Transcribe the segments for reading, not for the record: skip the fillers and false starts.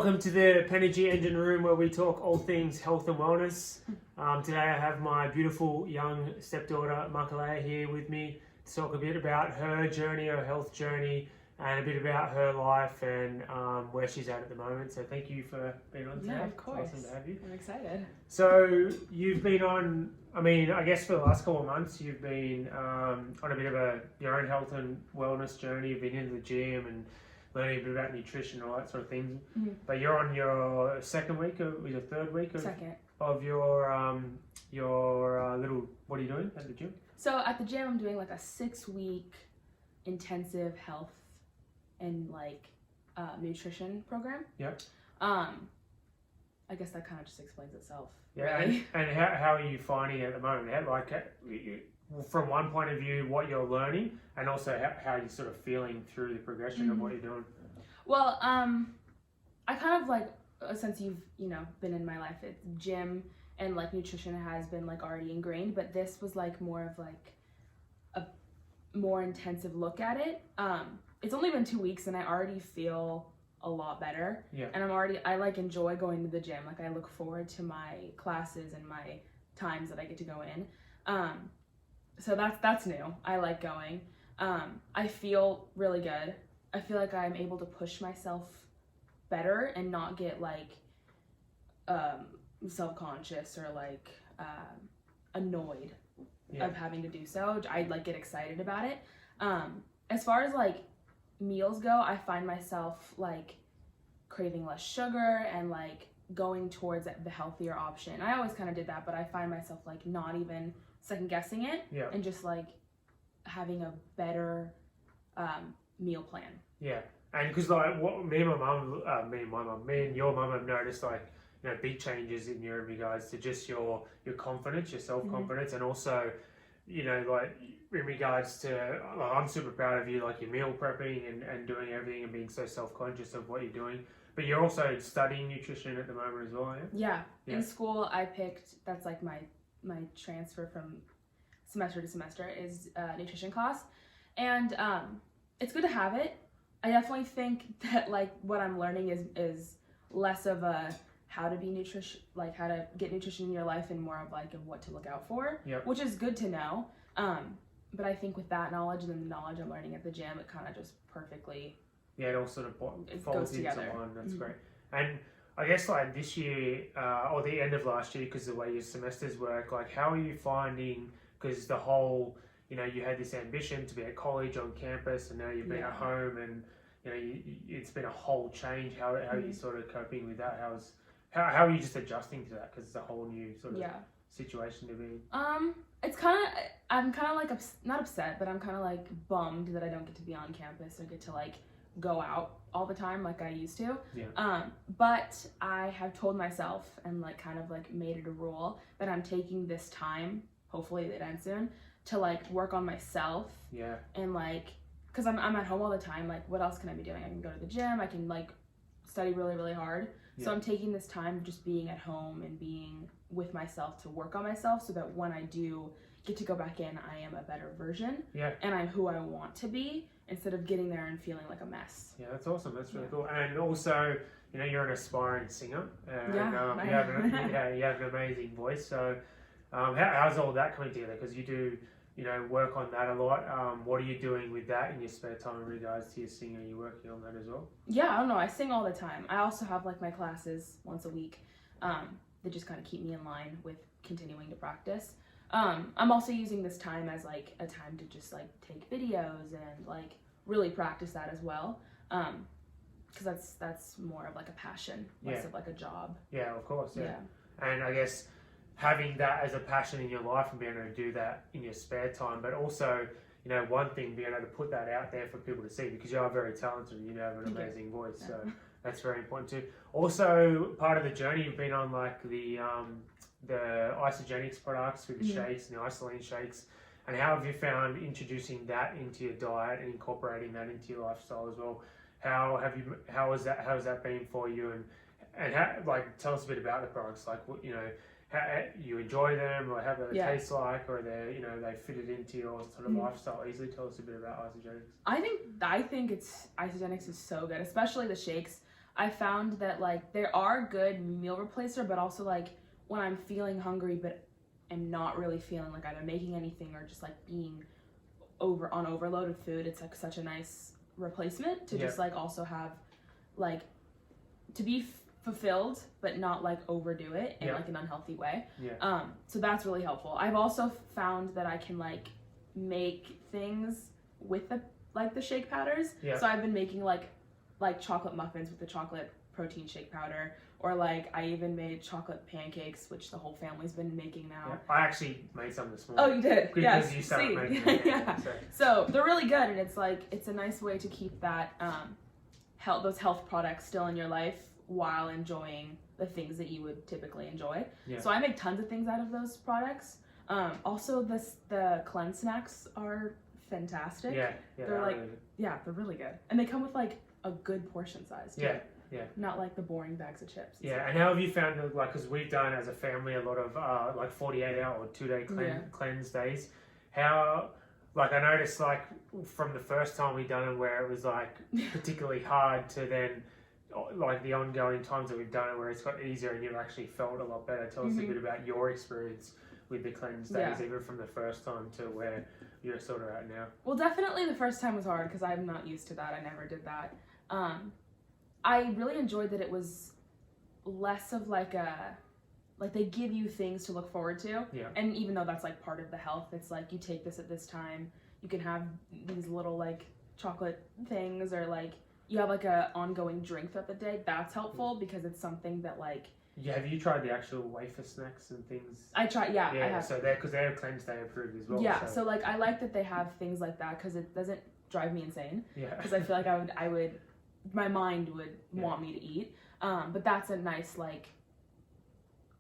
Welcome to the Penergy Engine Room where we talk all things health and wellness. Today I have my beautiful young stepdaughter Makale'a here with me to talk a bit about her journey, her health journey, and a bit about her life and where she's at the moment. So thank you for being on today. Yeah, of course. It's awesome to have you. I'm excited. So you've been on, I guess for the last couple of months you've been on a bit of your own health and wellness journey. You've been into the gym and learning a bit about nutrition and all that sort of thing. Mm-hmm. But you're on your second week or your third week of your little, what are you doing at the gym? So at the gym I'm doing like a 6-week intensive health and nutrition program. Yep. I guess that kind of just explains itself. Yeah, really. and how are you finding it at the moment? From one point of view, what you're learning, and also how you're sort of feeling through the progression of what you're doing. Well, I kind of since you've been in my life, it's gym and nutrition has been already ingrained, but this was more of a more intensive look at it. It's only been 2 weeks and I already feel a lot better. Yeah. And I enjoy going to the gym. I look forward to my classes and my times that I get to go in. So that's new. I like going. I feel really good. I feel like I'm able to push myself better and not get self-conscious or annoyed of having to do so. I get excited about it. As far as meals go, I find myself craving less sugar and going towards the healthier option. I always kind of did that, but I find myself not even second guessing it and just having a better meal plan. Yeah, and because what me and your mum have noticed big changes in you regards to just your confidence, your self-confidence, and also in regards to I'm super proud of you, your meal prepping and doing everything and being so self-conscious of what you're doing. But you're also studying nutrition at the moment as well, yeah? Yeah. In school I picked, that's my transfer from semester to semester is nutrition class, and it's good to have it. I definitely think that what I'm learning is less of a how to be nutrition, how to get nutrition in your life, and more of of what to look out for, which is good to know. But I think with that knowledge and then the knowledge I'm learning at the gym, it kind of just perfectly it all sort of folds into one. That's great. And I guess this year or the end of last year, because the way your semesters work, how are you finding? Because the whole, you had this ambition to be at college on campus, and now you've been at home, and it's been a whole change. How are you sort of coping with that? How are you just adjusting to that? Because it's a whole new sort of situation to be in. It's I'm kind of not upset, but I'm kind of bummed that I don't get to be on campus or get to go out all the time like I used to. Yeah. But I have told myself and made it a rule that I'm taking this time, hopefully it ends soon, to work on myself. Yeah. And because I'm at home all the time, what else can I be doing? I can go to the gym, I can study really, really hard. Yeah. So I'm taking this time just being at home and being with myself to work on myself, so that when I do get to go back in, I am a better version. Yeah. And I'm who I want to be, instead of getting there and feeling like a mess. Yeah, that's awesome. That's really cool. And also, you're an aspiring singer. And, you have an amazing voice. So how's all that coming together? Because you do, work on that a lot. What are you doing with that in your spare time in regards to your singing? Are you working on that as well? Yeah, I don't know. I sing all the time. I also have my classes once a week that just kind of keep me in line with continuing to practice. I'm also using this time as a time to just take videos and really practice that as well, because that's more of a passion, less of a job. Yeah, of course. Yeah. And I guess having that as a passion in your life and being able to do that in your spare time, but also one thing, being able to put that out there for people to see, because you are very talented and you have an amazing voice. So that's very important too. Also, part of the journey you've been on the isogenics products with the shakes and the isoline shakes, and how have you found introducing that into your diet and incorporating that into your lifestyle as well? How has that been for you, and how, tell us a bit about the products, how you enjoy them, or how they taste like, or they fitted into your sort of lifestyle easily. Tell us a bit about isogenics. I think isogenics is so good, especially the shakes. I found that like there are good meal replacer, but also like when I'm feeling hungry but am not really feeling like either making anything or just like being on overload with food, it's like such a nice replacement to just like also have like to be fulfilled but not like overdo it in like an unhealthy way. So that's really helpful. I've also found that I can like make things with the shake powders. So I've been making like chocolate muffins with the chocolate protein shake powder, or like I even made chocolate pancakes, which the whole family's been making now. I actually made some this morning. Oh, you did? Because you started making them. Yeah. So they're really good, and it's like it's a nice way to keep that those health products still in your life while enjoying the things that you would typically enjoy. So I make tons of things out of those products. Also, the cleanse snacks are fantastic. They're like they're really good, and they come with like a good portion size too. Not like the boring bags of chips. And how have you found, like, because we've done as a family a lot of like 48-hour or 2-day cleanse days. How, like, I noticed like from the first time we done it where it was like particularly hard to then like the ongoing times that we've done it where it's got easier and you've actually felt a lot better. Tell us a bit about your experience with the cleanse days, even from the first time to where you're sort of at now. Well, definitely the first time was hard because I'm not used to that. I never did that. I really enjoyed that it was less of like they give you things to look forward to. And even though that's like part of the health, it's like you take this at this time. You can have these little like chocolate things, or like you have like a ongoing drink throughout the day. That's helpful because it's something that like. Have you tried the actual wafer snacks and things? I tried, I have. So they're cleanse day approved as well. So like I like that they have things like that because it doesn't drive me insane. Because I feel like I would. My mind would want me to eat, but that's a nice like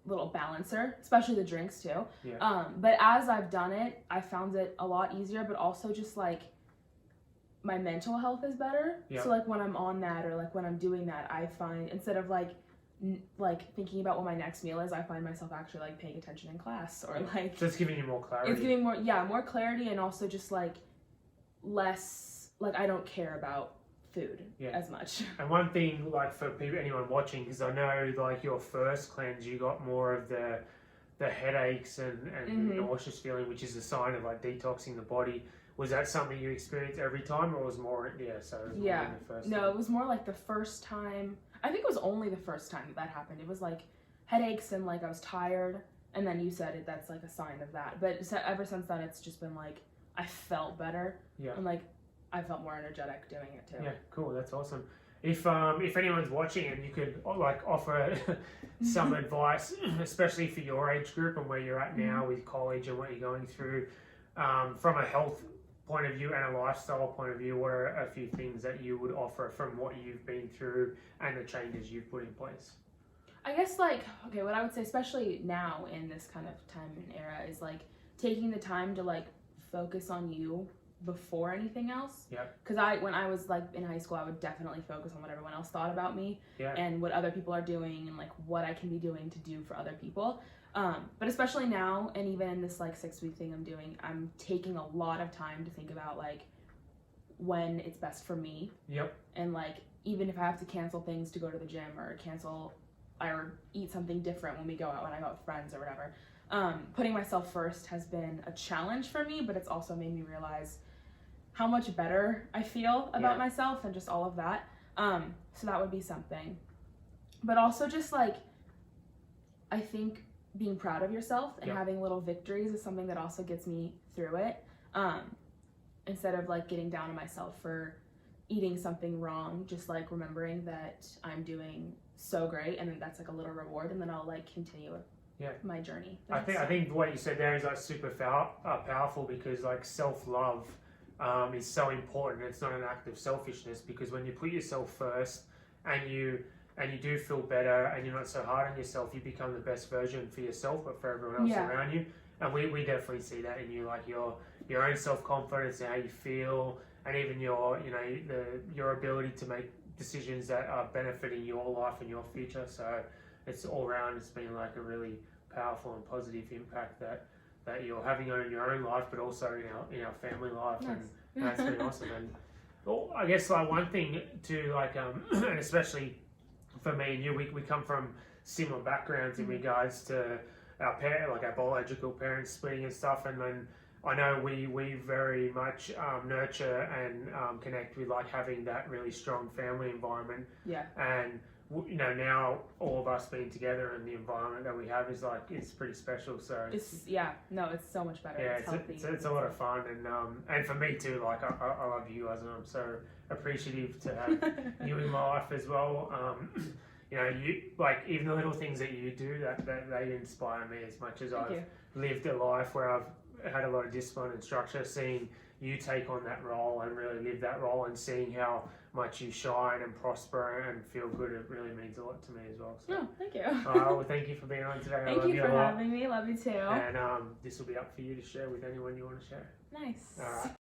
little balancer, especially the drinks too. But as I've done it, I found it a lot easier, but also just like my mental health is better. So like when I'm on that or like when I'm doing that, I find instead of like thinking about what my next meal is, I find myself actually like paying attention in class or like. So it's giving you more clarity. It's giving more clarity, and also just like less like I don't care about food as much. And one thing, like for people, anyone watching, because I know like your first cleanse, you got more of the headaches and the nauseous feeling, which is a sign of like detoxing the body. Was that something you experienced every time, or was more? The first time? It was more like the first time. I think it was only the first time that happened. It was like headaches and like I was tired, and then you said that's like a sign of that. But ever since then, it's just been like I felt better. And like. I felt more energetic doing it too. Cool. That's awesome. If anyone's watching and you could like offer some advice, especially for your age group and where you're at now with college and what you're going through, from a health point of view and a lifestyle point of view, what are a few things that you would offer from what you've been through and the changes you've put in place? I guess like, okay, what I would say, especially now in this kind of time and era, is like taking the time to like focus on you before anything else. Because when I was like in high school, I would definitely focus on what everyone else thought about me and what other people are doing and like what I can be doing to do for other people. But especially now, and even in this like 6-week thing I'm doing, I'm taking a lot of time to think about like when it's best for me. And like even if I have to cancel things to go to the gym or eat something different when I go out with friends or whatever. Putting myself first has been a challenge for me, but it's also made me realize how much better I feel about myself and just all of that. So that would be something. But also just like, I think being proud of yourself and having little victories is something that also gets me through it. Instead of like getting down on myself for eating something wrong, just like remembering that I'm doing so great and then that's like a little reward, and then I'll like continue my journey. I think what you said there is like super powerful, because like self-love is so important. It's not an act of selfishness, because when you put yourself first and you do feel better and you're not so hard on yourself, you become the best version for yourself but for everyone else around you. And we definitely see that in you, like your own self-confidence and how you feel, and even your ability to make decisions that are benefiting your life and your future. So it's all around, it's been like a really powerful and positive impact that you're having on your own life, but also in our family life. Nice. And that's been awesome. And I guess like one thing to like, and especially for me and you, we come from similar backgrounds in regards to our our biological parents splitting and stuff, and then I know we very much nurture and connect with like having that really strong family environment. Yeah. And you know, now all of us being together and the environment that we have is like, it's pretty special. So it's so much better. yeah, it's healthy. It's a lot of fun, and for me too, like I love you guys, and I'm so appreciative to have you in my life as well. You know, you like even the little things that you do that they inspire me as much as I've lived a life where I've had a lot of discipline and structure. Seeing you take on that role and really live that role, and seeing how much you shine and prosper and feel good, it really means a lot to me as well. So, oh, thank you. well, thank you for being on today. Thank you for having me. Love you too. And this will be up for you to share with anyone you want to share. Nice. All right.